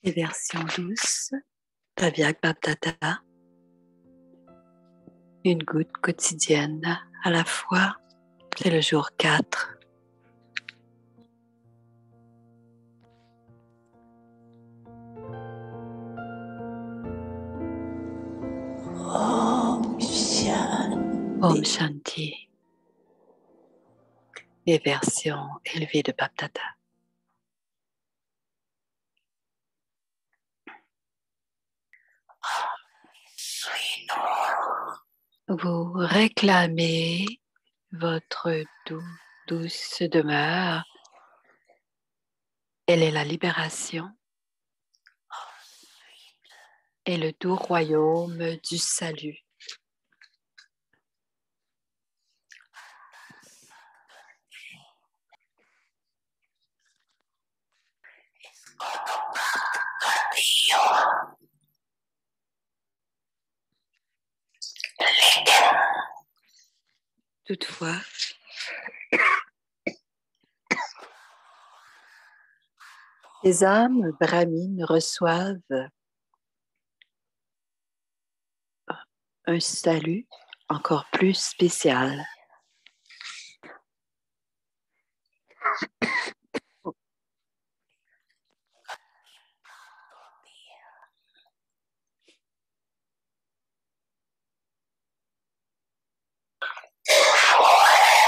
Et version douce, Tavyak Baptata, une goutte quotidienne à la fois, c'est le jour 4. Om Shanti. Om Shanti. Les versions élevées de Baptata. Vous réclamez votre douce demeure. Elle est la libération et le doux royaume du salut. Toutefois, les âmes brahmines reçoivent un salut encore plus spécial.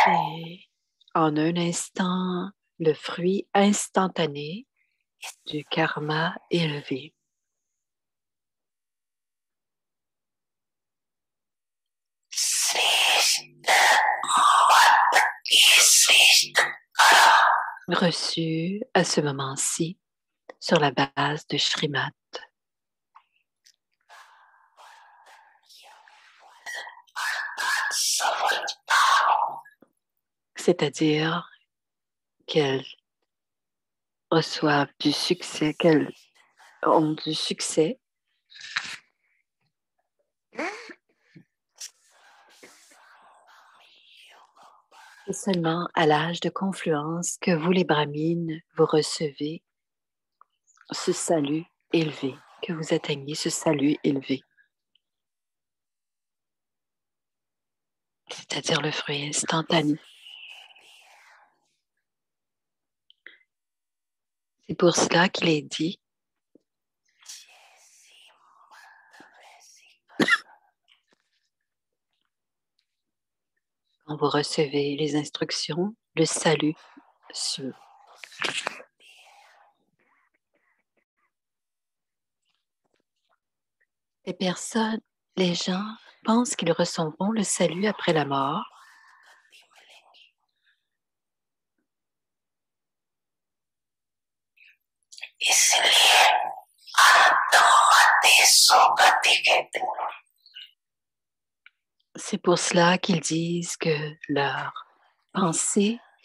Et en un instant, le fruit instantané du karma élevé. Reçu à ce moment-ci sur la base de Shrimad. C'est-à-dire qu'elles reçoivent du succès, qu'elles ont du succès et seulement à l'âge de confluence que vous les brahmines, vous recevez ce salut élevé, que vous atteignez ce salut élevé. C'est-à-dire le fruit instantané. C'est pour cela qu'il est dit quand vous recevez les instructions, le salut sur. Les gens pensent qu'ils recevront le salut après la mort. C'est pour cela qu'ils disent que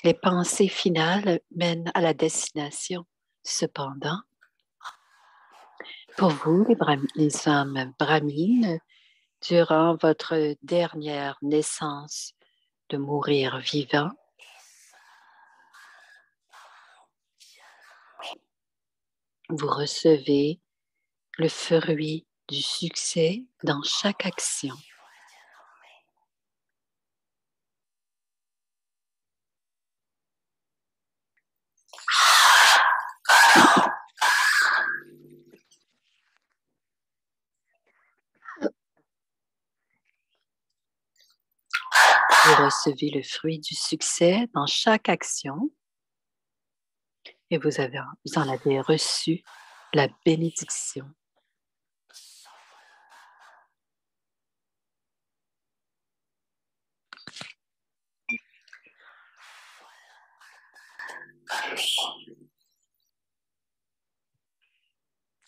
les pensées finales mènent à la destination. Cependant, pour vous, les âmes brahmines, durant votre dernière naissance de mourir vivant, vous recevez le fruit du succès dans chaque action. Vous recevez le fruit du succès dans chaque action et vous en avez reçu la bénédiction.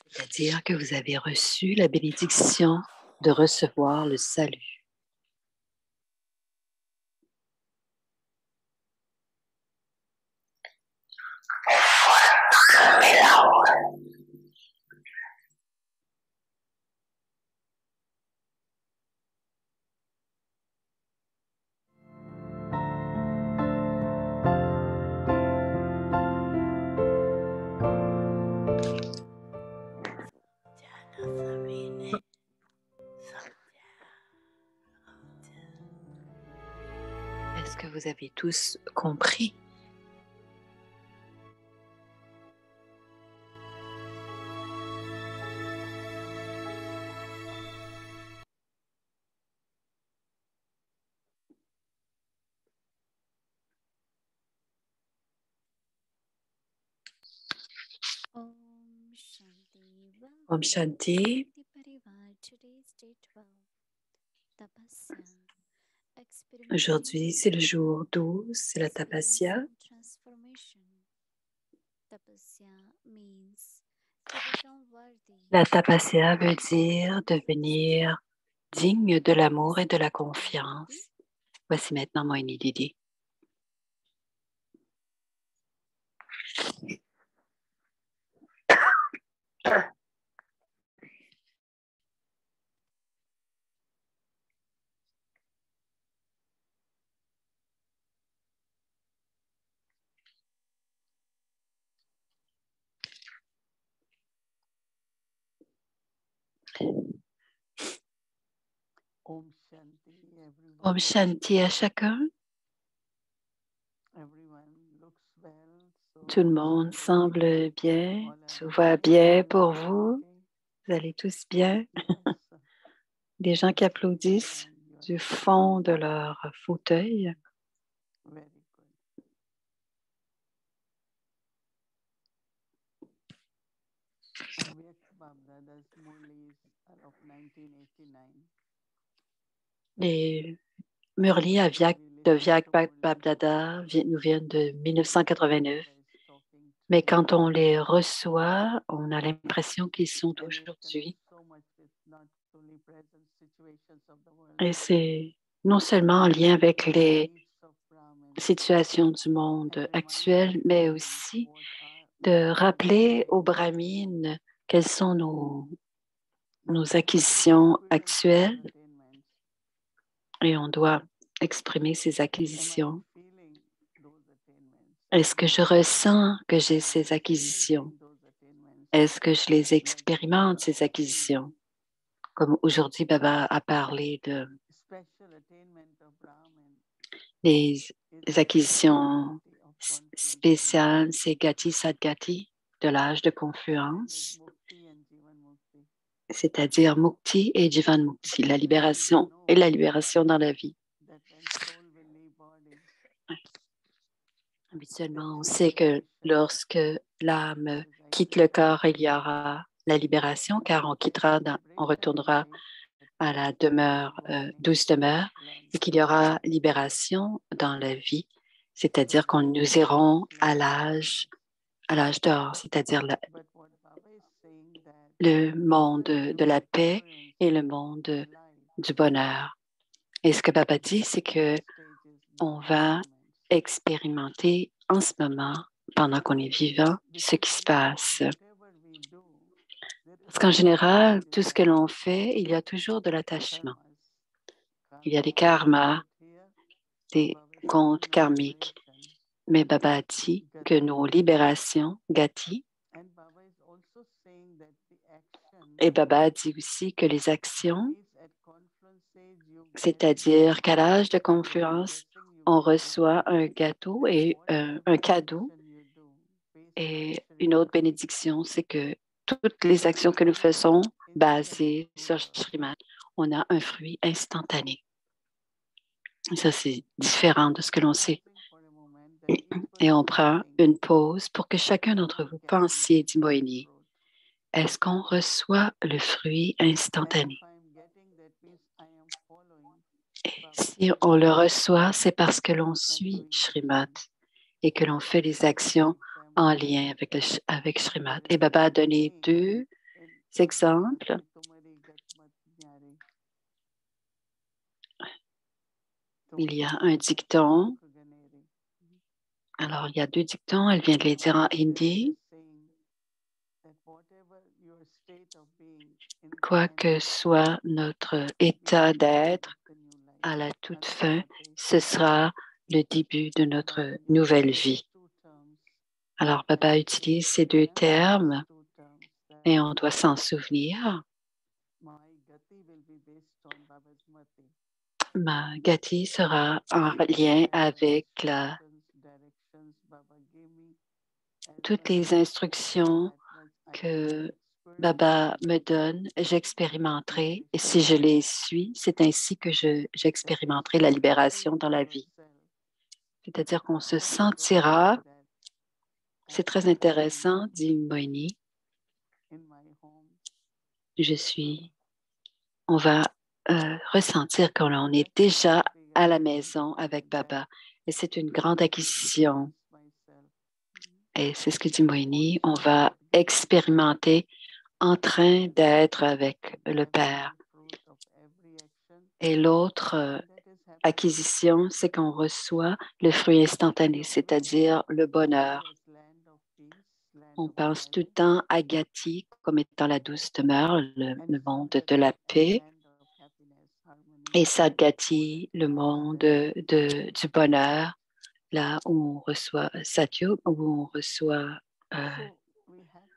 C'est-à-dire que vous avez reçu la bénédiction de recevoir le salut. vous avez tous compris. Om Shanti. Aujourd'hui, c'est le jour 12, c'est la Tapasya. La Tapasya veut dire devenir digne de l'amour et de la confiance. Voici maintenant Mohini Didi. Om Shanti à chacun. Tout le monde semble bien. Tout va bien pour vous. Vous allez tous bien. Des gens qui applaudissent du fond de leur fauteuil. Les Murli de Vyak Babdada nous viennent de 1989. Mais quand on les reçoit, on a l'impression qu'ils sont aujourd'hui. Et c'est non seulement en lien avec les situations du monde actuel, mais aussi de rappeler aux Brahmines quelles sont nos acquisitions actuelles. Et on doit exprimer ces acquisitions. Est-ce que je ressens que j'ai ces acquisitions? Est-ce que je les expérimente, ces acquisitions? Comme aujourd'hui, Baba a parlé des acquisitions spéciales, c'est Gati Sadgati, de l'âge de confluence, c'est-à-dire Mukti et Jivan Mukti, la libération et la libération dans la vie. Habituellement, on sait que lorsque l'âme quitte le corps, il y aura la libération, car on retournera à la demeure, douce demeure, et qu'il y aura libération dans la vie, c'est-à-dire qu'on nous irons à l'âge d'or, c'est-à-dire le monde de la paix et le monde du bonheur. Et ce que Baba dit, c'est que on va expérimenter en ce moment, pendant qu'on est vivant, ce qui se passe. Parce qu'en général, tout ce que l'on fait, il y a toujours de l'attachement. Il y a des karmas, des comptes karmiques. Mais Baba a dit que nos libérations, Gati, et Baba a dit aussi que les actions, c'est-à-dire qu'à l'âge de confluence, on reçoit un gâteau et un cadeau. Et une autre bénédiction, c'est que toutes les actions que nous faisons basées sur Srimad, on a un fruit instantané. Et ça, c'est différent de ce que l'on sait. Et on prend une pause pour que chacun d'entre vous pensiez, dit Mohini, est-ce qu'on reçoit le fruit instantané? Et si on le reçoit, c'est parce que l'on suit Srimad et que l'on fait les actions en lien avec Srimad. Et Baba a donné 2 exemples. Il y a un dicton. Alors, il y a 2 dictons. Elle vient de les dire en hindi. Quoi que soit notre état d'être à la toute fin, ce sera le début de notre nouvelle vie. Alors, Baba utilise ces 2 termes et on doit s'en souvenir. Ma Gati sera en lien avec toutes les instructions que Baba me donne, j'expérimenterai, et si je les suis, c'est ainsi que j'expérimenterai la libération dans la vie. C'est-à-dire qu'on se sentira, c'est très intéressant, dit Moini, on va ressentir qu'on est déjà à la maison avec Baba, et c'est une grande acquisition. Et c'est ce que dit Moini, on va expérimenter en train d'être avec le Père. Et l'autre acquisition, c'est qu'on reçoit le fruit instantané, c'est-à-dire le bonheur. On pense tout le temps à Gati comme étant la douce demeure, le monde de la paix, et Sadgati, le monde du bonheur, là où on reçoit Satyug, où on reçoit,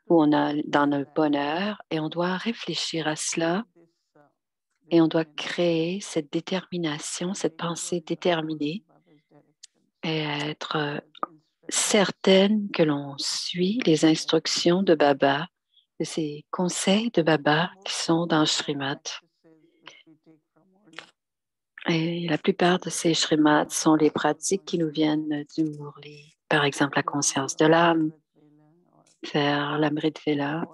où on a dans le bonheur, et on doit réfléchir à cela, et on doit créer cette détermination, cette pensée déterminée, et être certaine que l'on suit les instructions de Baba, de ces conseils de Baba qui sont dans Shrimad. Et la plupart de ces Shrimad sont les pratiques qui nous viennent du Murli. Par exemple, la conscience de l'âme, faire l'Amrit Vela,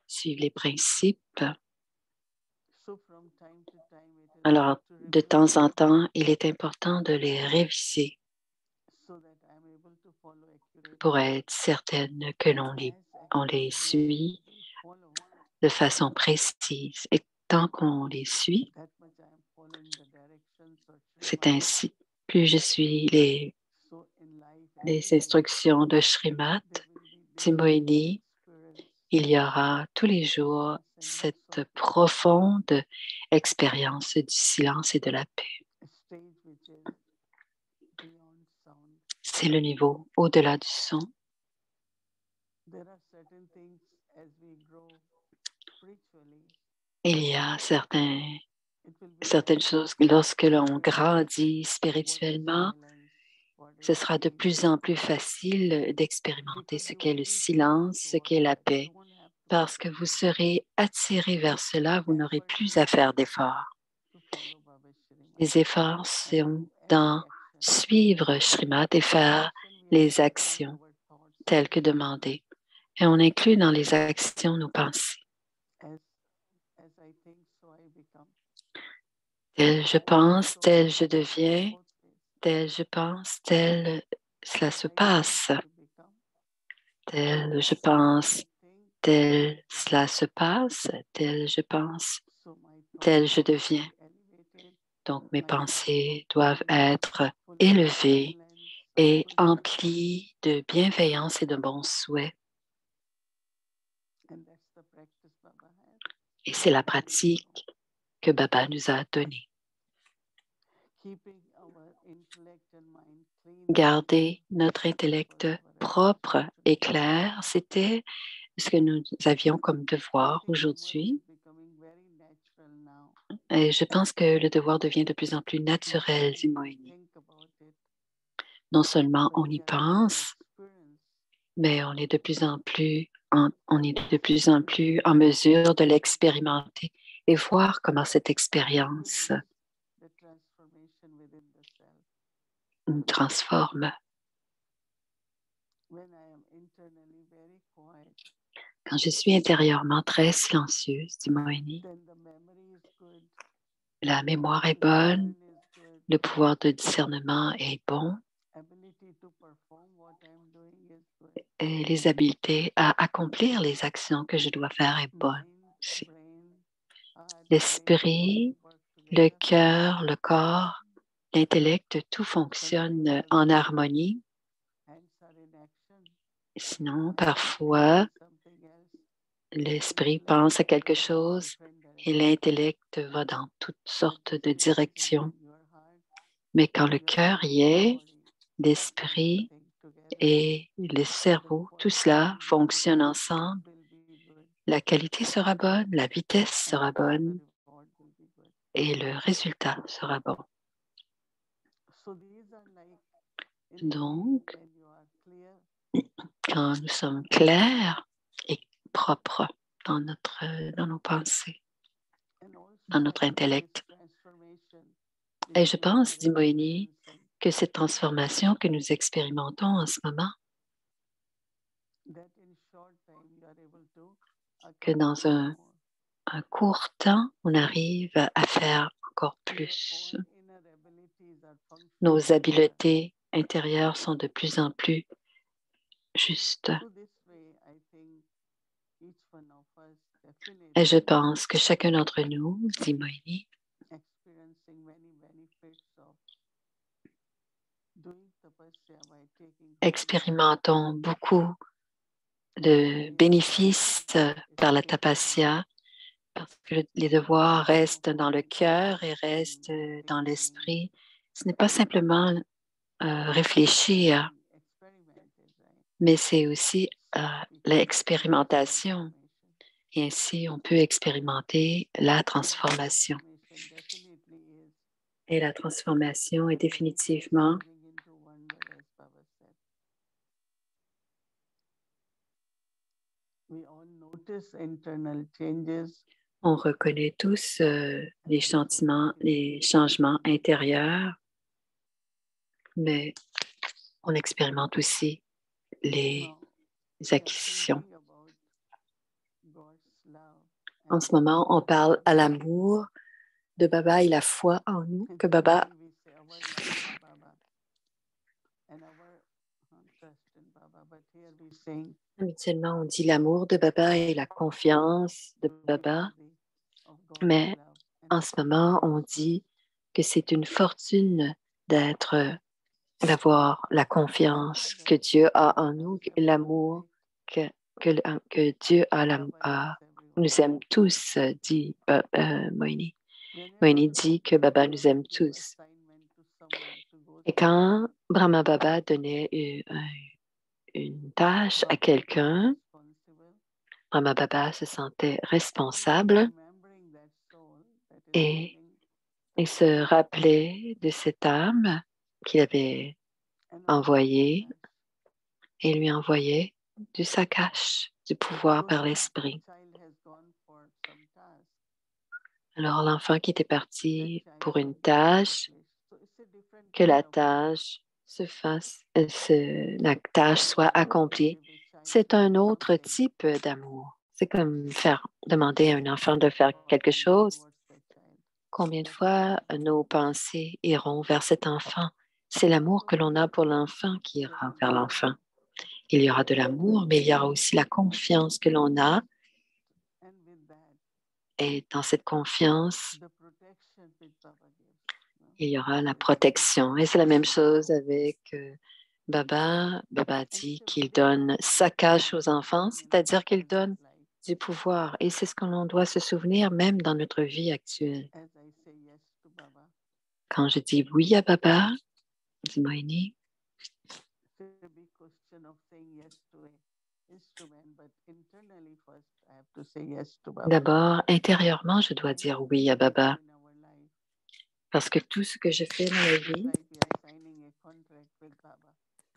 suivre les principes. Alors, de temps en temps, il est important de les réviser pour être certaine que on les suit de façon précise. Et tant qu'on les suit, c'est ainsi. Plus je suis les instructions de Shrimad, Timoini, il y aura tous les jours cette profonde expérience du silence et de la paix. C'est le niveau au-delà du son. Il y a certaines choses, lorsque l'on grandit spirituellement, ce sera de plus en plus facile d'expérimenter ce qu'est le silence, ce qu'est la paix, parce que vous serez attiré vers cela, vous n'aurez plus à faire d'efforts. Les efforts sont dans suivre Shrimad et faire les actions telles que demandées. Et on inclut dans les actions nos pensées. Tel je pense, tel je deviens, tel je pense, tel cela se passe. Tel je pense, tel cela se passe, tel je pense, tel je deviens. Donc mes pensées doivent être élevées et emplies de bienveillance et de bons souhaits. Et c'est la pratique que Baba nous a donnée. Garder notre intellect propre et clair, c'était ce que nous avions comme devoir aujourd'hui. Et je pense que le devoir devient de plus en plus naturel, dit Moini. Non seulement on y pense, mais on est de plus en plus en mesure de l'expérimenter et voir comment cette expérience nous transforme. Quand je suis intérieurement très silencieuse, dit Moini, la mémoire est bonne, le pouvoir de discernement est bon et les habiletés à accomplir les actions que je dois faire est bonne aussi. L'esprit, le cœur, le corps, l'intellect, tout fonctionne en harmonie. Sinon, parfois, l'esprit pense à quelque chose et l'intellect va dans toutes sortes de directions. Mais quand le cœur y est, l'esprit et le cerveau, tout cela fonctionne ensemble, la qualité sera bonne, la vitesse sera bonne et le résultat sera bon. Donc, quand nous sommes clairs et propres dans nos pensées, dans notre intellect. Et je pense, dit Moïni, que cette transformation que nous expérimentons en ce moment, que dans un court temps, on arrive à faire encore plus. Nos habiletés intérieures sont de plus en plus justes. Et je pense que chacun d'entre nous, dit Moïni, expérimentons beaucoup de bénéfices par la tapasya parce que les devoirs restent dans le cœur et restent dans l'esprit. Ce n'est pas simplement réfléchir, mais c'est aussi l'expérimentation. Et ainsi, on peut expérimenter la transformation. Et la transformation est définitivement on reconnaît tous les changements intérieurs, mais on expérimente aussi les acquisitions. En ce moment, on parle à l'amour de Baba et la foi en nous que Baba habituellement, on dit l'amour de Baba et la confiance de Baba, mais en ce moment, on dit que c'est une fortune d'avoir la confiance que Dieu a en nous, l'amour que Dieu nous aime tous, dit Moïni. Moïni dit que Baba nous aime tous. Et quand Brahma Baba donnait une tâche à quelqu'un, Brahma Baba se sentait responsable et il se rappelait de cette âme qu'il avait envoyée et lui envoyait du sakash, du pouvoir par l'esprit. Alors l'enfant qui était parti pour une tâche, que la tâche la tâche soit accomplie, c'est un autre type d'amour. C'est comme demander à un enfant de faire quelque chose. Combien de fois nos pensées iront vers cet enfant? C'est l'amour que l'on a pour l'enfant qui ira vers l'enfant. Il y aura de l'amour, mais il y aura aussi la confiance que l'on a. Et dans cette confiance, il y aura la protection. Et c'est la même chose avec Baba. Baba dit qu'il donne sa cache aux enfants, c'est-à-dire qu'il donne du pouvoir. Et c'est ce que l'on doit se souvenir même dans notre vie actuelle. Quand je dis oui à Baba, dit Moïni, d'abord, intérieurement, je dois dire oui à Baba. Parce que tout ce que je fais dans la vie,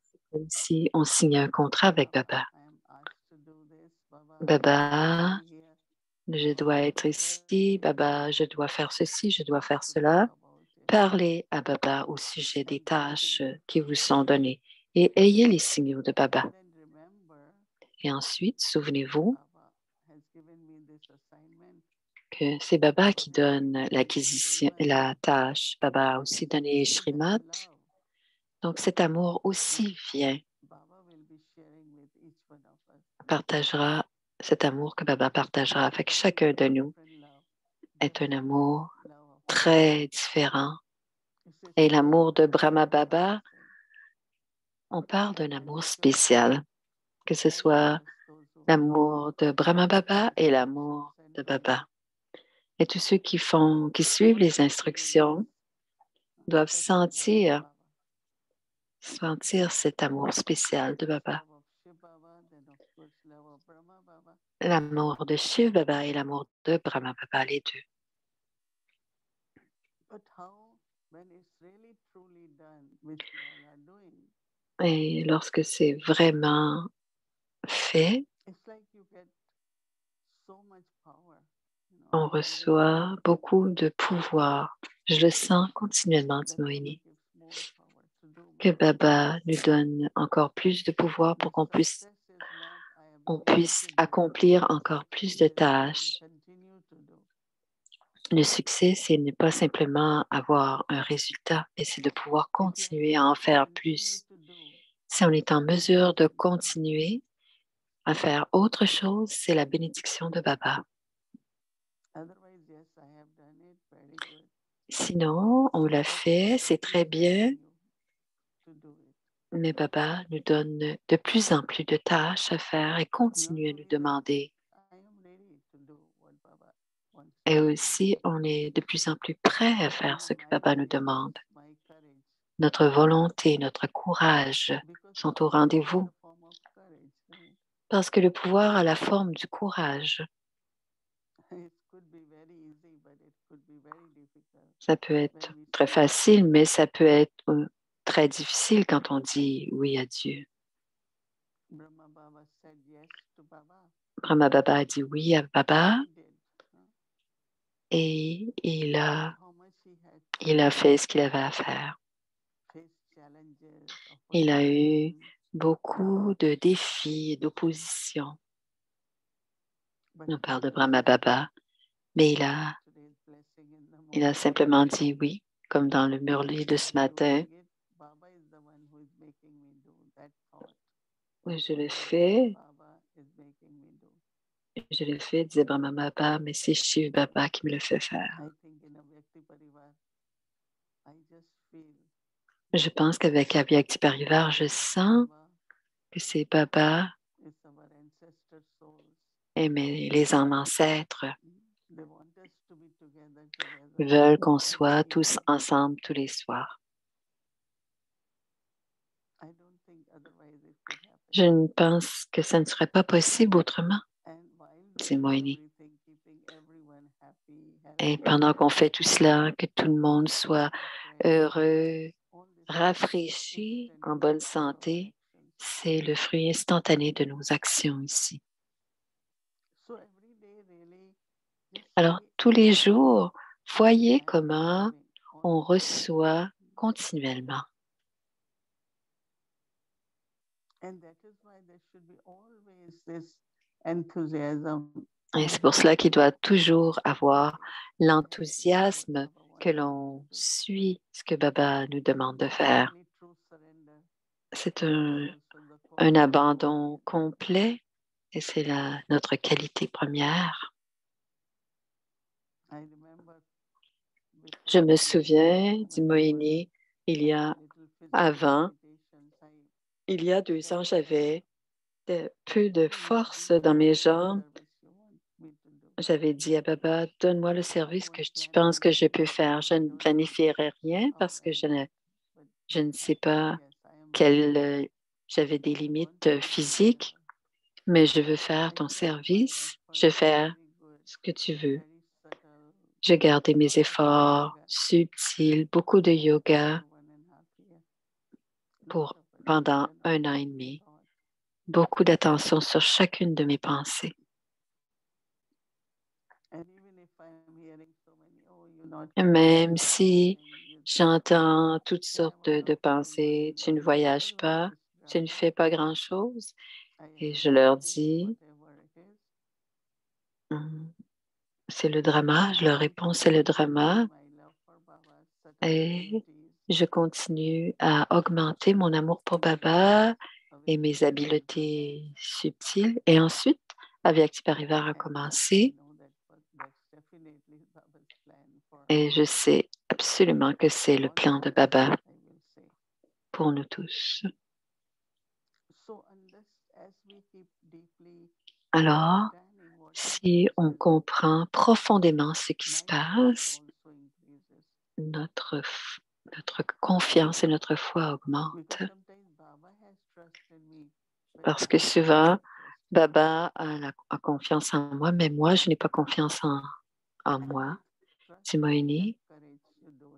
c'est comme si on signait un contrat avec Baba. Baba, je dois être ici. Baba, je dois faire ceci, je dois faire cela. Parlez à Baba au sujet des tâches qui vous sont données et ayez les signaux de Baba. Et ensuite, souvenez-vous que c'est Baba qui donne l'acquisition, la tâche. Baba a aussi donné Shrimad. Donc cet amour aussi vient, cet amour que Baba partagera avec chacun de nous est un amour très différent. Et l'amour de Brahma Baba, on parle d'un amour spécial, que ce soit l'amour de Brahma Baba et l'amour de Baba. Et tous ceux qui suivent les instructions doivent sentir cet amour spécial de Baba. L'amour de Shiv Baba et l'amour de Brahma Baba, les deux. Et lorsque c'est vraiment fait, on reçoit beaucoup de pouvoir. Je le sens continuellement, dit Moini, que Baba nous donne encore plus de pouvoir pour on puisse accomplir encore plus de tâches. Le succès, c'est ne pas simplement avoir un résultat, mais c'est de pouvoir continuer à en faire plus. Si on est en mesure de continuer à faire autre chose, c'est la bénédiction de Baba. Sinon, on l'a fait, c'est très bien, mais Baba nous donne de plus en plus de tâches à faire et continue à nous demander. Et aussi, on est de plus en plus prêt à faire ce que Baba nous demande. Notre volonté, notre courage sont au rendez-vous parce que le pouvoir a la forme du courage. Ça peut être très facile, mais ça peut être très difficile quand on dit oui à Dieu. Brahma Baba a dit oui à Baba et il a fait ce qu'il avait à faire. Il a eu beaucoup de défis et d'opposition. On parle de Brahma Baba, mais il a simplement dit oui, comme dans le Murli de ce matin. Oui, je le fais, disait Brahma Baba, mais c'est Shiv Baba qui me le fait faire. Je pense qu'avec Avyakti Parivar, je sens que c'est Baba et les ancêtres veulent qu'on soit tous ensemble tous les soirs. Je ne pense que ça ne serait pas possible autrement, c'est Moini. Et pendant qu'on fait tout cela, que tout le monde soit heureux, rafraîchi, en bonne santé, c'est le fruit instantané de nos actions ici. Alors, tous les jours, voyez comment on reçoit continuellement. Et c'est pour cela qu'il doit toujours avoir l'enthousiasme que l'on suit ce que Baba nous demande de faire. C'est un abandon complet et c'est notre qualité première. Je me souviens, dit Moini, il y a 2 ans, j'avais peu de force dans mes jambes. J'avais dit à Baba, donne-moi le service que tu penses que je peux faire. Je ne planifierai rien parce que je ne sais pas j'avais des limites physiques, mais je veux faire ton service. Je vais faire ce que tu veux. J'ai gardé mes efforts subtils, beaucoup de yoga pendant 1 an et demi. Beaucoup d'attention sur chacune de mes pensées. Même si j'entends toutes sortes de pensées, tu ne voyages pas, tu ne fais pas grand-chose, et je leur dis, c'est le drama, je leur réponds, c'est le drama, et je continue à augmenter mon amour pour Baba et mes habiletés subtiles, et ensuite, Avyakti Parivar a commencé. Et je sais absolument que c'est le plan de Baba pour nous tous. Alors, si on comprend profondément ce qui se passe, notre confiance et notre foi augmentent. Parce que souvent, Baba a confiance en moi, mais moi, je n'ai pas confiance en moi. C'est Moini.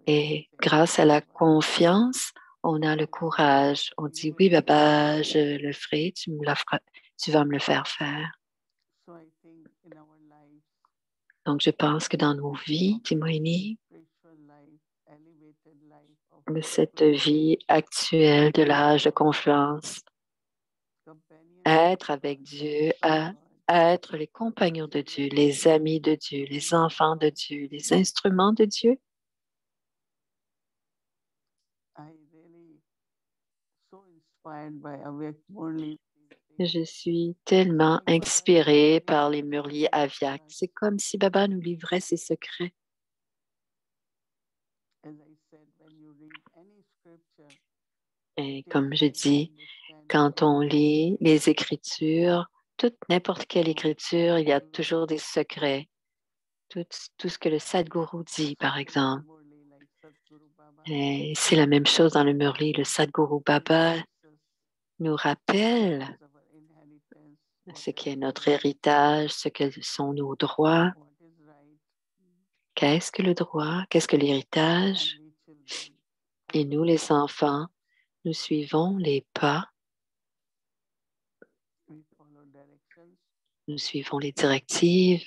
Et grâce à la confiance, on a le courage. On dit, oui, Baba, je le ferai, tu vas me le faire faire. Donc, je pense que dans nos vies, Timoini, de cette vie actuelle de l'âge de confiance, être avec Dieu, à être les compagnons de Dieu, les amis de Dieu, les enfants de Dieu, les instruments de Dieu. Je suis tellement inspirée par les Murli Aviak. C'est comme si Baba nous livrait ses secrets. Et comme je dis, quand on lit les Écritures, n'importe quelle écriture, il y a toujours des secrets. Tout ce que le Sadhguru dit, par exemple. Et c'est la même chose dans le Murli. Le Sadhguru Baba nous rappelle ce qui est notre héritage, ce que sont nos droits. Qu'est-ce que le droit? Qu'est-ce que l'héritage? Et nous, les enfants, nous suivons les pas. Nous suivons les directives.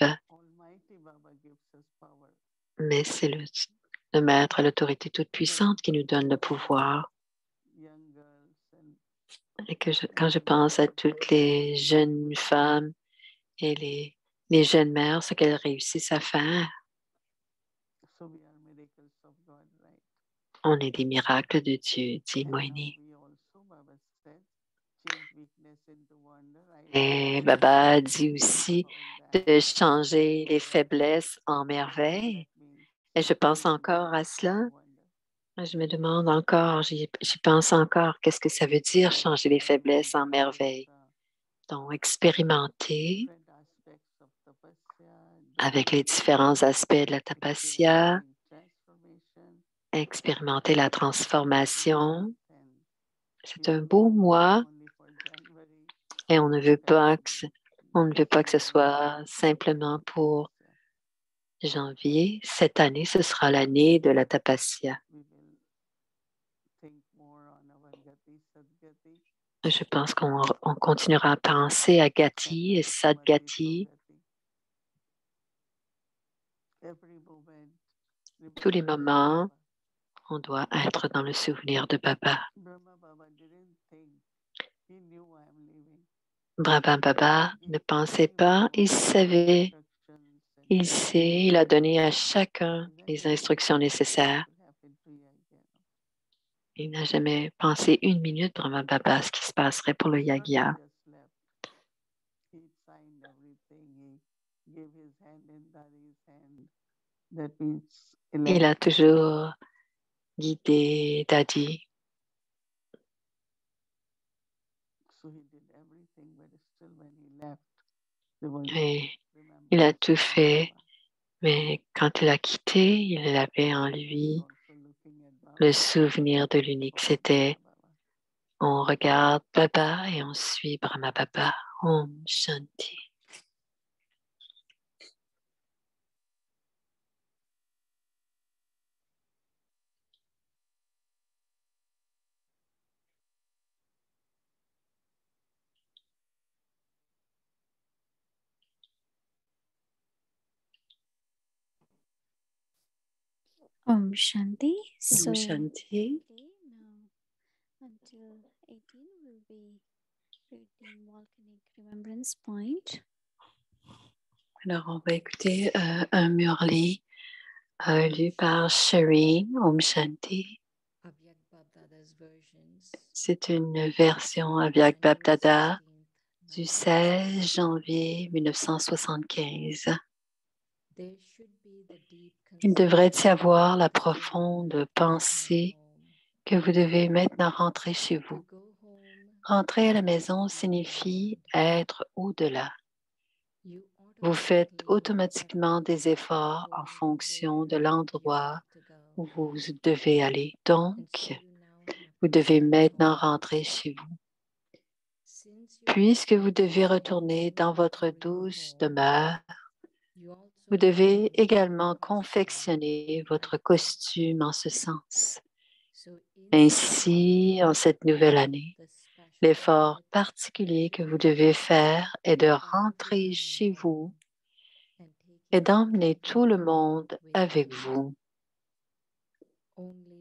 Mais c'est le Maître, l'autorité toute-puissante qui nous donne le pouvoir. Et quand je pense à toutes les jeunes femmes et les jeunes mères, ce qu'elles réussissent à faire, on est des miracles de Dieu, dit Moini. Et Baba dit aussi de changer les faiblesses en merveilles. Et je pense encore à cela. Je me demande encore, j'y pense encore, qu'est-ce que ça veut dire changer les faiblesses en merveilles? Donc, expérimenter avec les différents aspects de la tapasya, expérimenter la transformation. C'est un beau mois et on ne veut pas que ce soit simplement pour janvier. Cette année, ce sera l'année de la tapasya. Je pense qu'on continuera à penser à Gati et Sadgati. Tous les moments, on doit être dans le souvenir de Baba. Brahma Baba ne pensait pas, il savait, il sait, il a donné à chacun les instructions nécessaires. Il n'a jamais pensé une minute, Brahma Baba, ce qui se passerait pour le yagya. Il a toujours guidé Dadi. Et il a tout fait, mais quand il a quitté, il avait en lui le souvenir de l'unique. C'était on regarde Baba et on suit Brahma Baba. Om Shanti. Om Shanti. Om Shanti. Until 18, we'll be reading Volcanic Remembrance Point. Alors, on va écouter un Murli lu par Shireen, Om Shanti. C'est une version Avyak Bapdada du 16 janvier 1975. Il devrait y avoir la profonde pensée que vous devez maintenant rentrer chez vous. Rentrer à la maison signifie être au-delà. Vous faites automatiquement des efforts en fonction de l'endroit où vous devez aller. Donc, vous devez maintenant rentrer chez vous. Puisque vous devez retourner dans votre douce demeure, Vous devez également confectionner votre costume en ce sens. Ainsi, en cette nouvelle année, l'effort particulier que vous devez faire est de rentrer chez vous et d'emmener tout le monde avec vous.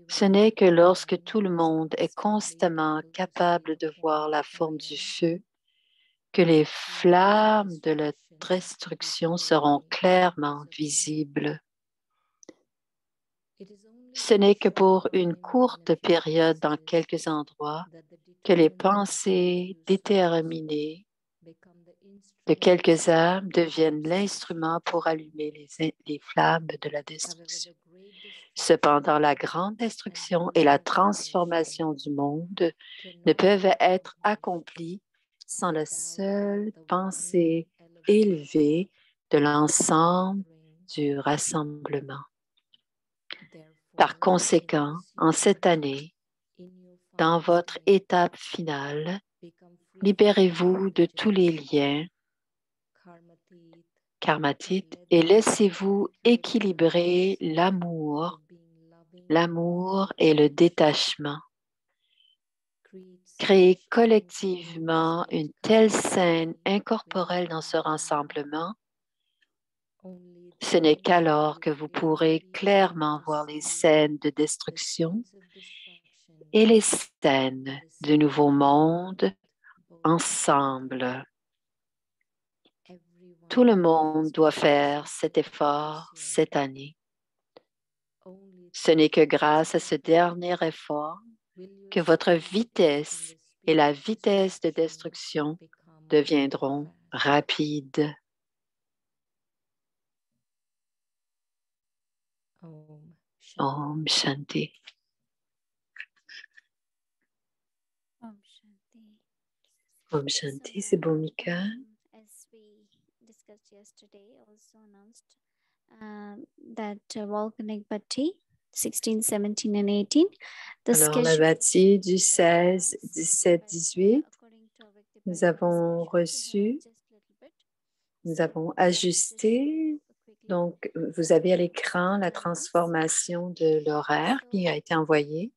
Ce n'est que lorsque tout le monde est constamment capable de voir la forme du feu que les flammes de la destruction seront clairement visibles. Ce n'est que pour une courte période dans quelques endroits que les pensées déterminées de quelques âmes deviennent l'instrument pour allumer les flammes de la destruction. Cependant, la grande destruction et la transformation du monde ne peuvent être accomplies sans la seule pensée élevée de l'ensemble du rassemblement. Par conséquent, en cette année, dans votre étape finale, libérez-vous de tous les liens karmatiques et laissez-vous équilibrer l'amour et le détachement. Créez collectivement une telle scène incorporelle dans ce rassemblement. Ce n'est qu'alors que vous pourrez clairement voir les scènes de destruction et les scènes du nouveau monde ensemble. Tout le monde doit faire cet effort cette année. Ce n'est que grâce à ce dernier effort que votre vitesse et la vitesse de destruction deviendront rapides. Om Shanti. Om Shanti. Om Shanti, c'est Bhumika. As we discussed yesterday, also announced that Volcanic Bhatti 16, 17, and 18. Alors, la bâtie du 16, 17, 18, nous avons reçu, nous avons ajusté. Donc, vous avez à l'écran la transformation de l'horaire qui a été envoyée.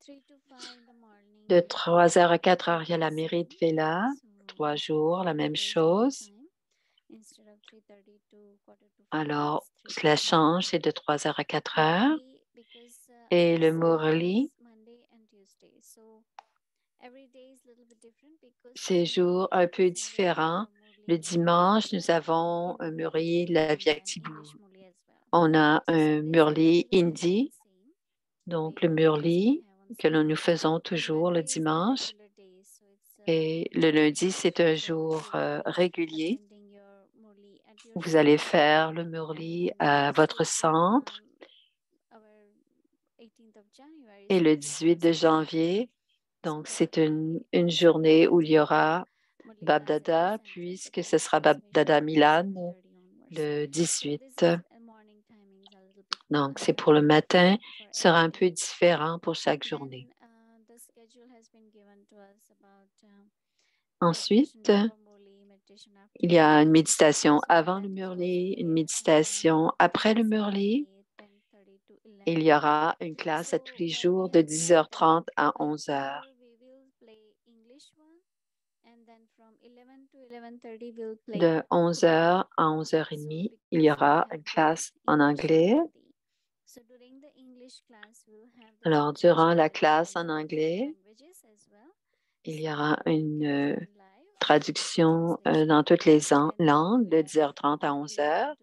De 3h à 4h, il y a la mairie de Vela. 3 jours, la même chose. Alors, cela change, c'est de 3h à 4h. Et le Murli, c'est jour un peu différent. Le dimanche, nous avons un Murli de la Vyaktibu. On a un Murli Hindi, donc le Murli que nous faisons toujours le dimanche. Et le lundi, c'est un jour régulier. Vous allez faire le Murli à votre centre. Et le 18 de janvier, donc c'est une journée où il y aura Babdada, puisque ce sera Babdada Milan le 18. Donc, c'est pour le matin, sera un peu différent pour chaque journée. Ensuite, il y a une méditation avant le Murli, une méditation après le Murli. Il y aura une classe à tous les jours de 10h30 à 11h. De 11h à 11h30, il y aura une classe en anglais. Alors, durant la classe en anglais, il y aura une traduction dans toutes les langues de 10h30 à 11h.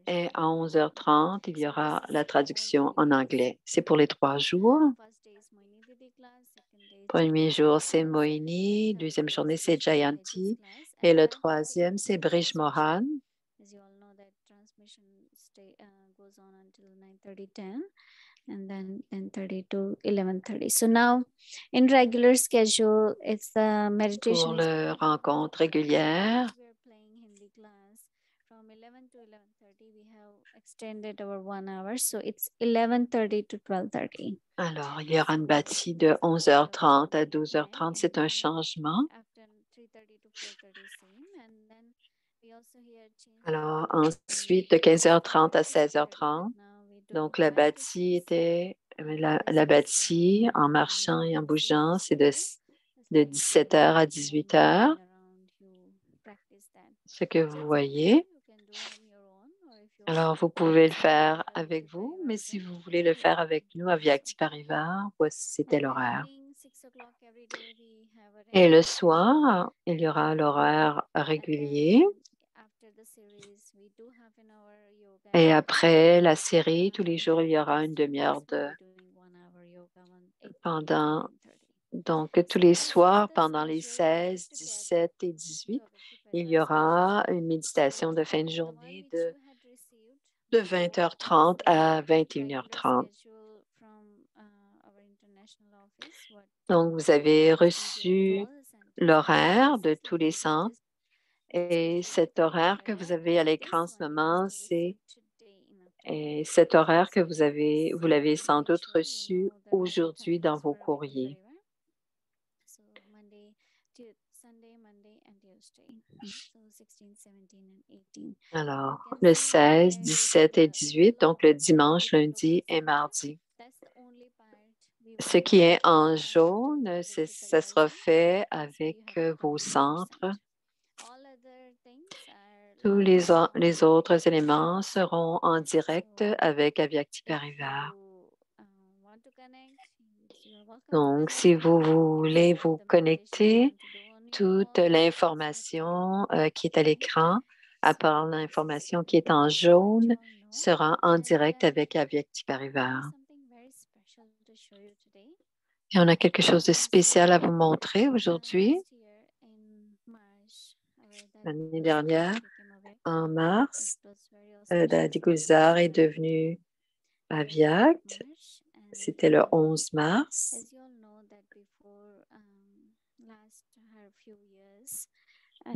Et à 11h30, il y aura la traduction en anglais. C'est pour les 3 jours. Premier jour, c'est Moini. Deuxième journée, c'est Jayanti. Et le troisième, c'est Brij Mohan. And then 10:30 to 11:30. So now, in regular schedule, it's the meditation. Pour la rencontre régulière, from 11 to 11:30, we have extended our 1 hour. So it's 11:30 to 12:30. alors, il y aura une bâtie de 11h30 à 12h30. C'est un changement. After 3:30 to 4:30, same. And then Alors, ensuite, de 15h30 à 16h30. Donc, la bâtie en marchant et en bougeant, c'est de 17h à 18h. Ce que vous voyez. Alors, vous pouvez le faire avec vous, mais si vous voulez le faire avec nous à Vyakti Parivar, voici, c'était l'horaire. Et le soir, il y aura l'horaire régulier. Et après la série, tous les jours, il y aura une demi-heure donc, tous les soirs, pendant les 16, 17 et 18, il y aura une méditation de fin de journée de 20h30 à 21h30. Donc, vous avez reçu l'horaire de tous les centres et cet horaire que vous avez à l'écran en ce moment, c'est cet horaire que vous l'avez sans doute reçu aujourd'hui dans vos courriers. Alors, le 16, 17 et 18, donc le dimanche, lundi et mardi. Ce qui est en jaune, ça sera fait avec vos centres. Tous les autres éléments seront en direct avec Vyakti Parivar. Donc, si vous voulez vous connecter, toute l'information qui est à l'écran, à part l'information qui est en jaune, sera en direct avec Vyakti Parivar. Et on a quelque chose de spécial à vous montrer aujourd'hui. L'année dernière, en mars, Dadi Gulzar est devenu Avyakt. C'était le 11 mars.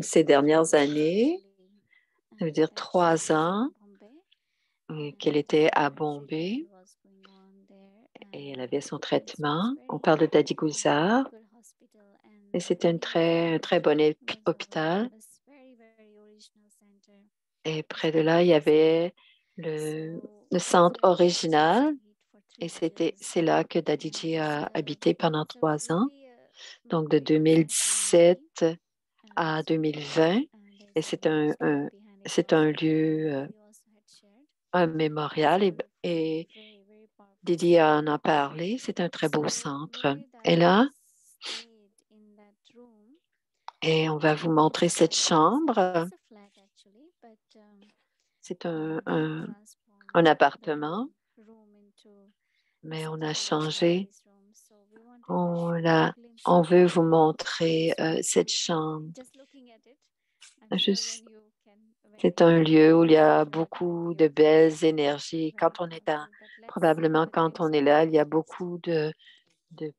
Ces dernières années, ça veut dire 3 ans, qu'elle était à Bombay et elle avait son traitement. On parle de Dadi Gulzar et c'était un très bon hôpital. Et près de là, il y avait le centre original et c'est là que Dadiji a habité pendant 3 ans, donc de 2017 à 2020. Et c'est un lieu, un mémorial et Didi en a parlé. C'est un très beau centre. Et là, et on va vous montrer cette chambre. C'est un appartement, mais on a changé. On veut vous montrer cette chambre. C'est un lieu où il y a beaucoup de belles énergies. Probablement quand on est là, il y a beaucoup de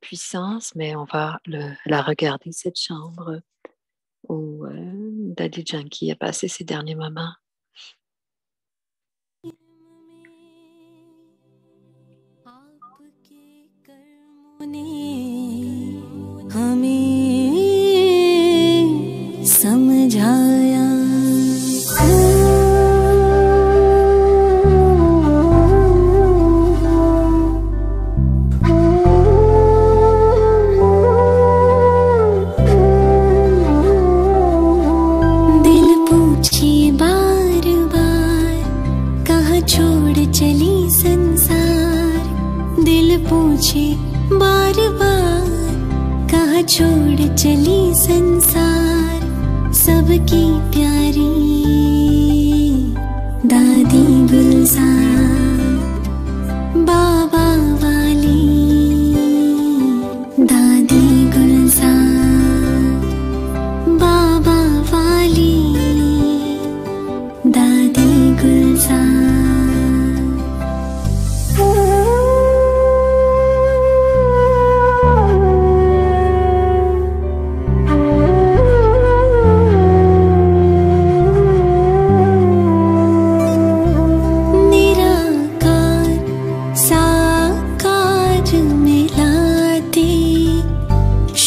puissance, mais on va la regarder, cette chambre où Dadi Janki a passé ses derniers moments. समझाया दिल पूछी बार बार कहाँ छोड़ चली संसार दिल पूछे बार बार कहाँ छोड़ चली संसार सबकी प्यारी दादी गुलजार बाबा वाली दादी गुलजार बाबा वाली दादी गुलजार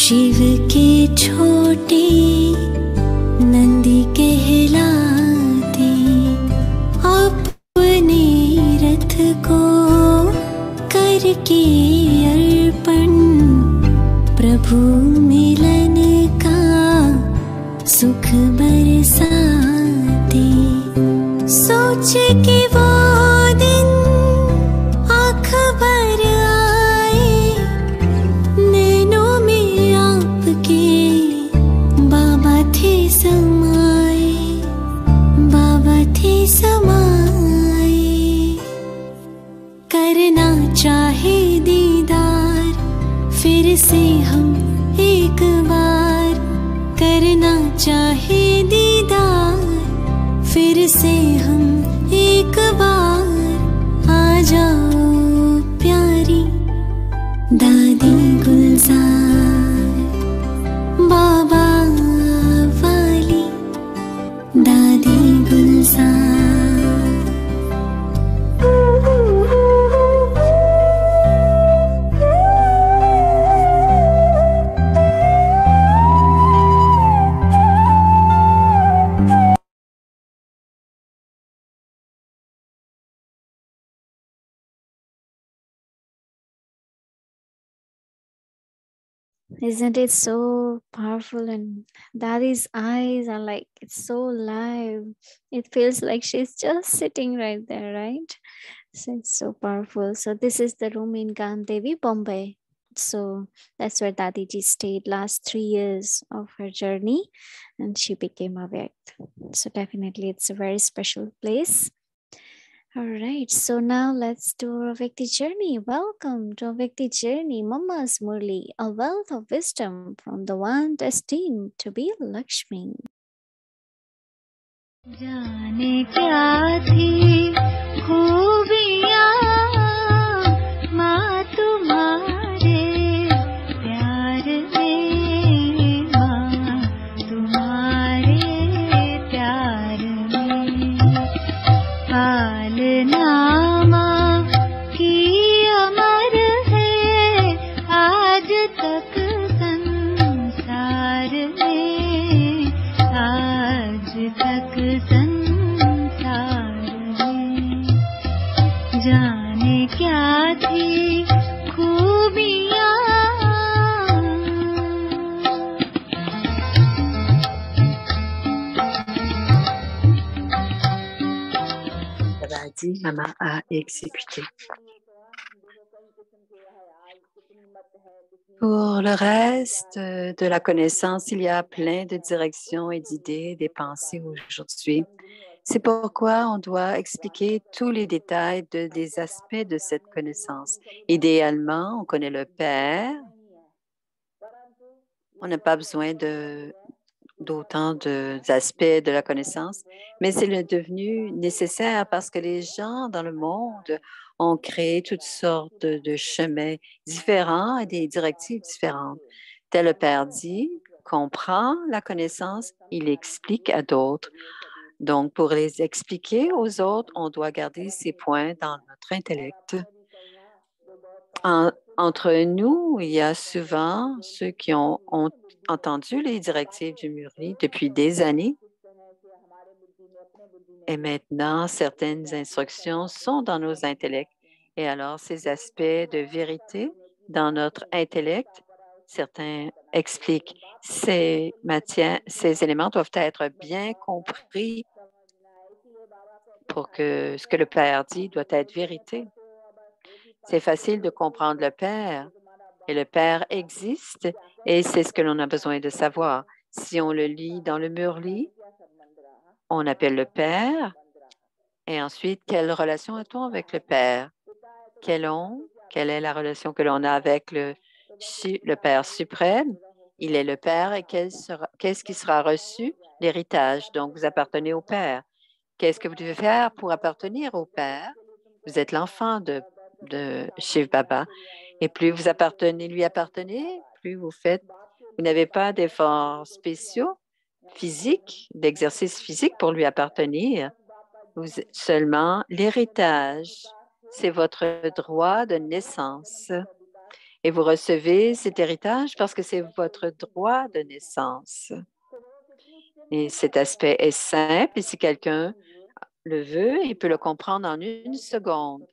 शिव के छोटे नंदी कहला के अर्पण प्रभु मिलन का सुख बरसाते सोच के वो दिन आँख भर आए नैनों में आपके बाबा थे समाए बाबा थे समाए करना चाहे दीदार फिर से हम एक बार करना चाहे दीदार फिर से हम एक बार आ जाओ प्यारी दादी गुलजार बाबा वाली दादी गुलजार Isn't it so powerful? And Daddy's eyes are like, it's so live. It feels like she's just sitting right there, right? So it's so powerful. So this is the room in Gamdevi, Bombay. So that's where Dadi ji stayed last 3 years of her journey, and she became a Vyakt. So definitely it's a very special place. All right, so now let's do our Vyakti journey. Welcome to our Vyakti journey, Mama's Murli, a wealth of wisdom from the one destined to be Lakshmi. जाने क्या थी खूबियाँ माँ तुम्हारे प्यार में माँ तुम्हारे प्यार में पालना माँ की अमर है आज तक संसार में आज तक संसार में जाने क्या थी खूबियाँ Dit, maman a exécuté. Pour le reste de la connaissance, il y a plein de directions et d'idées, des pensées aujourd'hui. C'est pourquoi on doit expliquer tous les détails des aspects de cette connaissance. Idéalement, on connaît le Père. On n'a pas besoin d'autant d'aspects de la connaissance, mais c'est devenu nécessaire parce que les gens dans le monde ont créé toutes sortes de chemins différents et des directives différentes. Tel le Père dit, comprend la connaissance, il explique à d'autres. Donc, pour les expliquer aux autres, on doit garder ces points dans notre intellect. Entre nous, il y a souvent ceux qui ont entendu les directives du Murli depuis des années. Et maintenant, certaines instructions sont dans nos intellects. Et alors, ces aspects de vérité dans notre intellect, certains expliquent ces éléments doivent être bien compris pour que ce que le Père dit doit être vérité. C'est facile de comprendre le Père et le Père existe et c'est ce que l'on a besoin de savoir. Si on le lit dans le Murli, on appelle le Père et ensuite, quelle relation a-t-on avec le Père? Quelle est la relation que l'on a avec le Père suprême? Il est le Père et qu'est-ce qui sera reçu? L'héritage. Donc, vous appartenez au Père. Qu'est-ce que vous devez faire pour appartenir au Père? Vous êtes l'enfant de Shiv Baba. Et plus vous lui appartenez, plus vous n'avez pas d'efforts spéciaux physiques, d'exercices physiques pour lui appartenir. Seulement l'héritage, c'est votre droit de naissance. Et vous recevez cet héritage parce que c'est votre droit de naissance. Et cet aspect est simple et si quelqu'un le veut, il peut le comprendre en une seconde.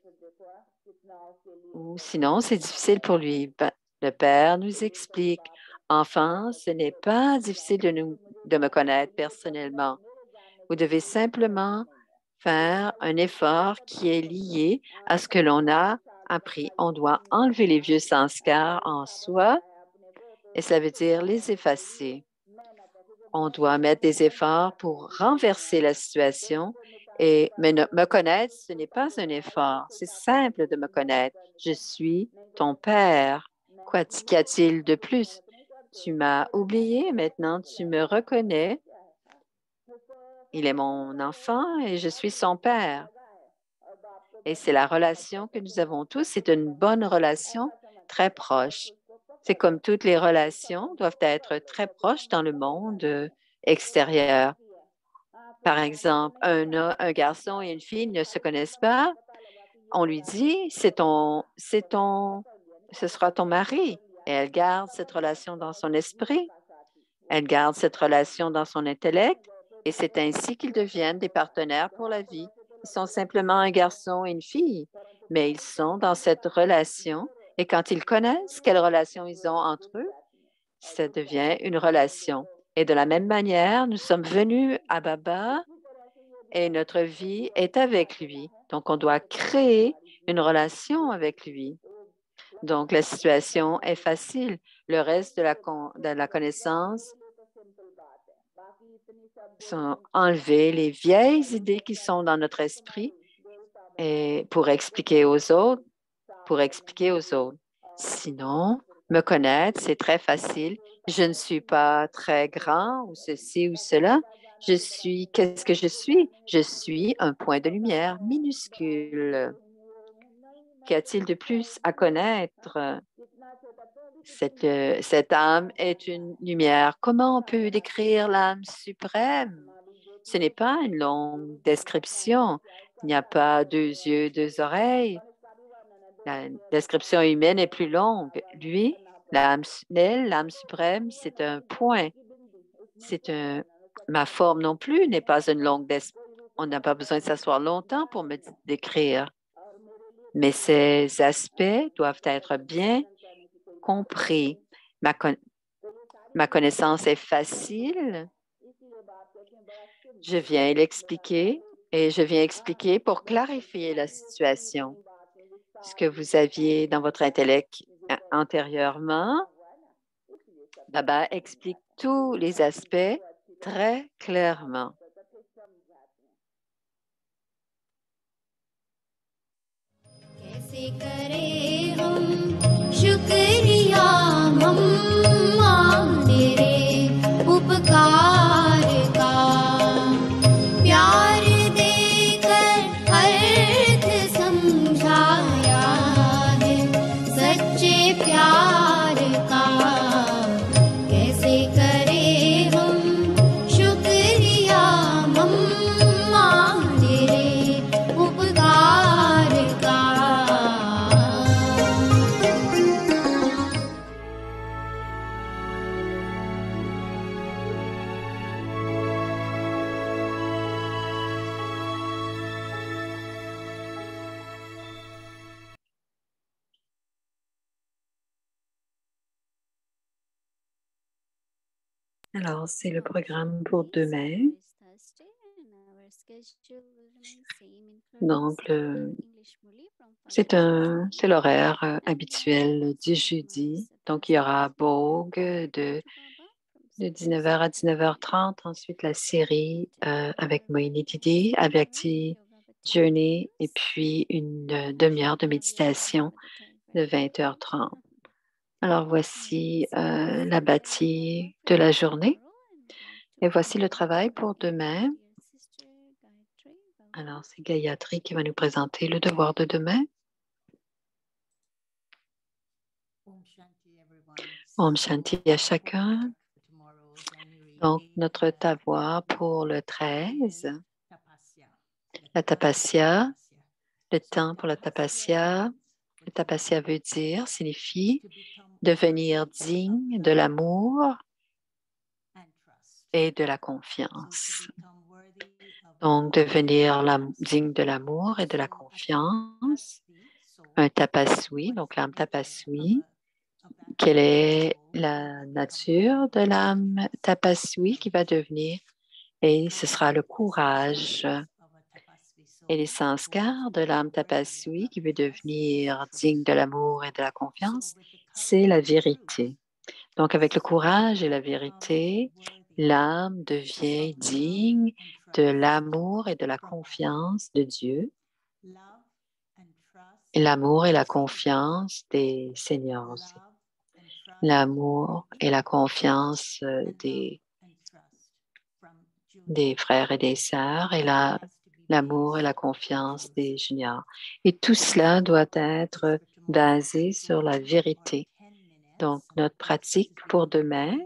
ou sinon, c'est difficile pour lui. Le Père nous explique, enfant, ce n'est pas difficile de me connaître personnellement. Vous devez simplement faire un effort qui est lié à ce que l'on a appris. On doit enlever les vieux sanskars en soi et ça veut dire les effacer. On doit mettre des efforts pour renverser la situation et me connaître, ce n'est pas un effort. C'est simple de me connaître. Je suis ton père. Qu'y a-t-il de plus? Tu m'as oublié, maintenant tu me reconnais. Il est mon enfant et je suis son père. Et c'est la relation que nous avons tous. C'est une bonne relation très proche. C'est comme toutes les relations doivent être très proches dans le monde extérieur. Par exemple, un garçon et une fille ne se connaissent pas. On lui dit, ce sera ton mari. Et elle garde cette relation dans son esprit. Elle garde cette relation dans son intellect. Et c'est ainsi qu'ils deviennent des partenaires pour la vie. Ils sont simplement un garçon et une fille, mais ils sont dans cette relation. Et quand ils connaissent quelle relation ils ont entre eux, ça devient une relation. Et de la même manière, nous sommes venus à Baba et notre vie est avec lui. Donc, on doit créer une relation avec lui. Donc, la situation est facile. Le reste de la connaissance sont enlever les vieilles idées qui sont dans notre esprit et pour expliquer aux autres, Sinon, me connaître, c'est très facile. Je ne suis pas très grand ou ceci ou cela. Qu'est-ce que je suis? Je suis un point de lumière minuscule. Qu'y a-t-il de plus à connaître? Cette âme est une lumière. Comment on peut décrire l'âme suprême? Ce n'est pas une longue description. Il n'y a pas 2 yeux, 2 oreilles. La description humaine est plus longue. Lui, l'âme suprême, c'est un point. Ma forme non plus n'est pas une longue description. On n'a pas besoin de s'asseoir longtemps pour me décrire. Mais ces aspects doivent être bien compris. Ma connaissance est facile. Je viens l'expliquer et je viens expliquer pour clarifier la situation. Ce que vous aviez dans votre intellect antérieurement, Baba explique tous les aspects très clairement. कैसे करें हम शुक्रिया मम्मा तेरे उपकार का प्यार देकर अर्थ समझाया है सच्चे प्यार का कैसे करें हम शुक्रिया मम्मा तेरे उपकार का Alors, c'est le programme pour demain. Donc, c'est l'horaire habituel du jeudi. Donc, il y aura Vogue de 19h à 19h30. Ensuite, la série avec Moïni Didi, Avyakti Journey, et puis une demi-heure de méditation de 20h30. Alors, voici la bâtie de la journée. Et voici le travail pour demain. Alors, c'est Gayatri qui va nous présenter le devoir de demain. Om Shanti à chacun. Donc, notre devoir pour le 13, la tapasya, le temps pour la tapasya. Le tapasya signifie devenir digne de l'amour et de la confiance. Donc, devenir digne de l'amour et de la confiance. un tapasui, donc l'âme tapasui. Quelle est la nature de l'âme tapasui qui va devenir? Et ce sera le courage. Et les sanskars de l'âme tapasui qui veut devenir digne de l'amour et de la confiance, c'est la vérité. Donc, avec le courage et la vérité, l'âme devient digne de l'amour et de la confiance de Dieu, et l'amour et la confiance des seigneurs aussi. L'amour et la confiance des frères et des sœurs, et l'amour et la confiance des juniors. Et tout cela doit être basé sur la vérité. Donc, notre pratique pour demain,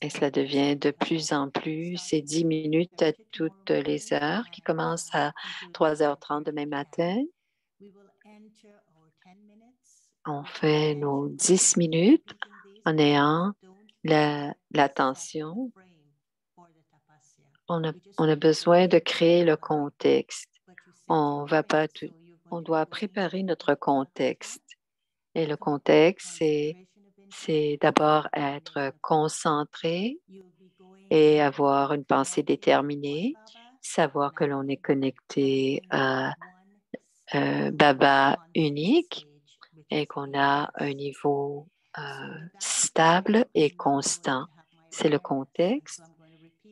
et cela devient de plus en plus, c'est 10 minutes à toutes les heures qui commencent à 3h30 demain matin. On fait nos 10 minutes en ayant l'attention. On a besoin de créer le contexte. On doit préparer notre contexte. Et le contexte, c'est d'abord être concentré et avoir une pensée déterminée, savoir que l'on est connecté à Baba unique et qu'on a un niveau stable et constant. C'est le contexte.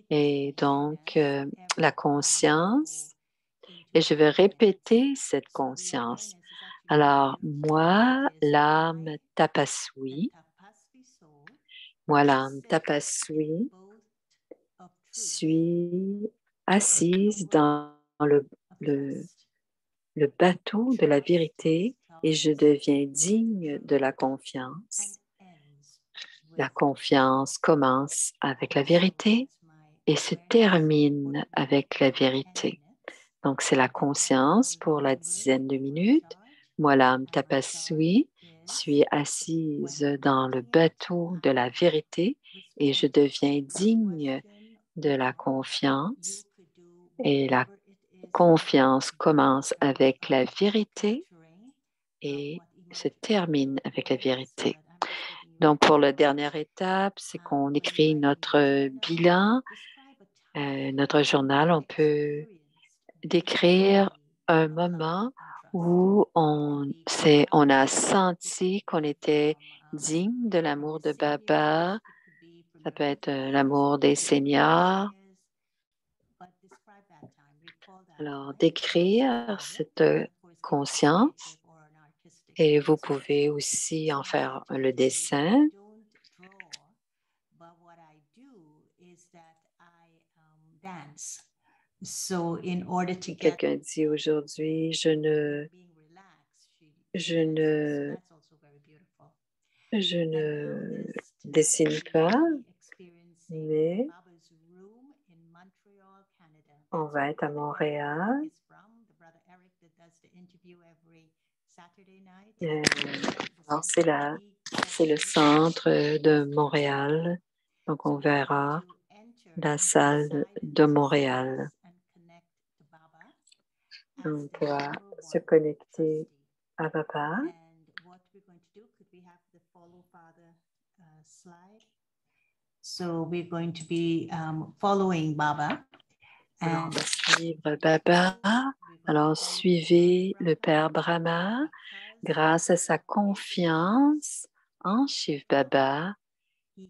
Et donc, la conscience, et je vais répéter cette conscience. Alors, moi, l'âme tapasui, suis assise dans le, le bateau de la vérité et je deviens digne de la confiance. La confiance commence avec la vérité et se termine avec la vérité. Donc, c'est la conscience pour la dizaine de minutes. Moi, l'âme tapasui, suis assise dans le bateau de la vérité et je deviens digne de la confiance. Et la confiance commence avec la vérité et se termine avec la vérité. Donc, pour la dernière étape, c'est qu'on écrit notre bilan, notre journal. On peut décrire un moment où on a senti qu'on était digne de l'amour de Baba. Ça peut être l'amour des seniors. Alors, décrire cette conscience et vous pouvez aussi en faire le dessin. Quelqu'un dit aujourd'hui, je ne dessine pas, mais on va être à Montréal. Alors, c'est le centre de Montréal. Donc, on verra la salle de Montréal. On pourra se connecter à Baba. So we're going to be following Baba. Alors, on va suivre Baba. Alors, suivez le Père Brahma grâce à sa confiance en Shiv Baba.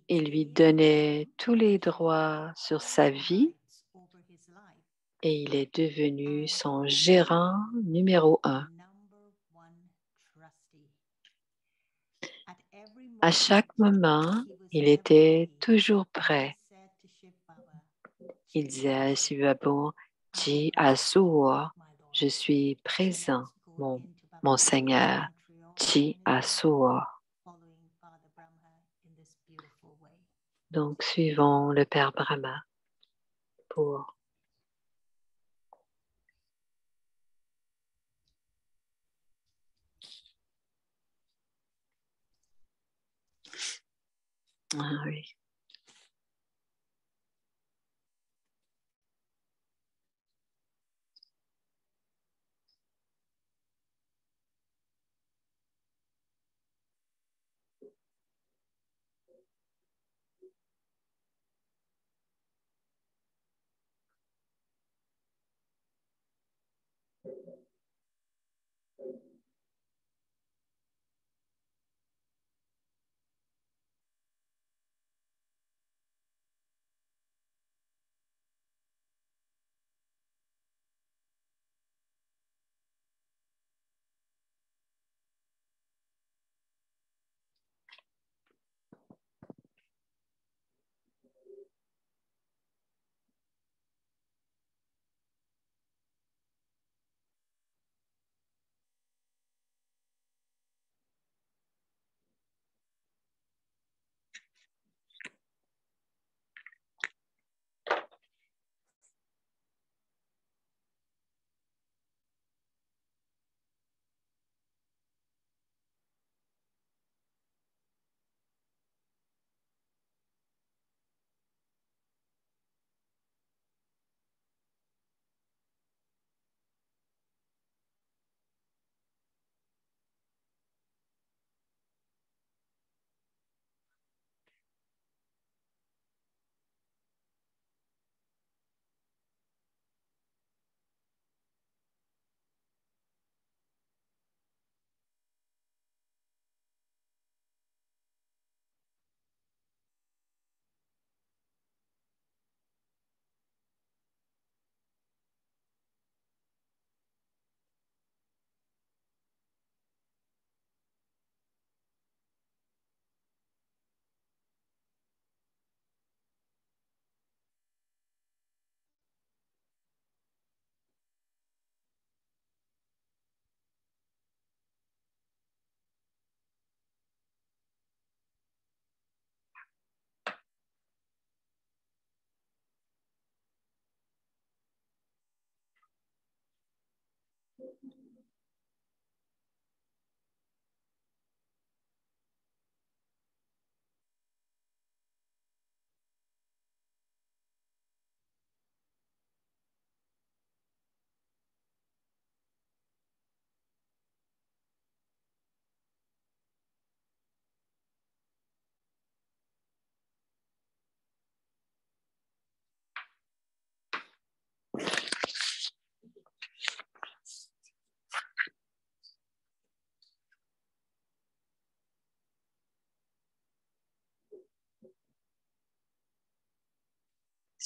Il lui donnait tous les droits sur sa vie et il est devenu son gérant numéro 1. À chaque moment, il était toujours prêt. Il disait à Shiv Baba, Ji Asur, je suis présent, mon Seigneur. Ji Asur. Donc, suivons le Père Brahma pour oui.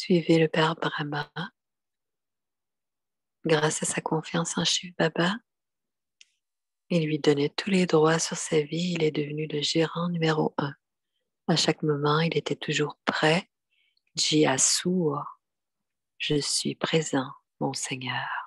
Suivez le Père Brahma. Grâce à sa confiance en Shiv Baba, il lui donnait tous les droits sur sa vie. Il est devenu le gérant numéro 1. À chaque moment, il était toujours prêt. Ji Asur, je suis présent, mon Seigneur.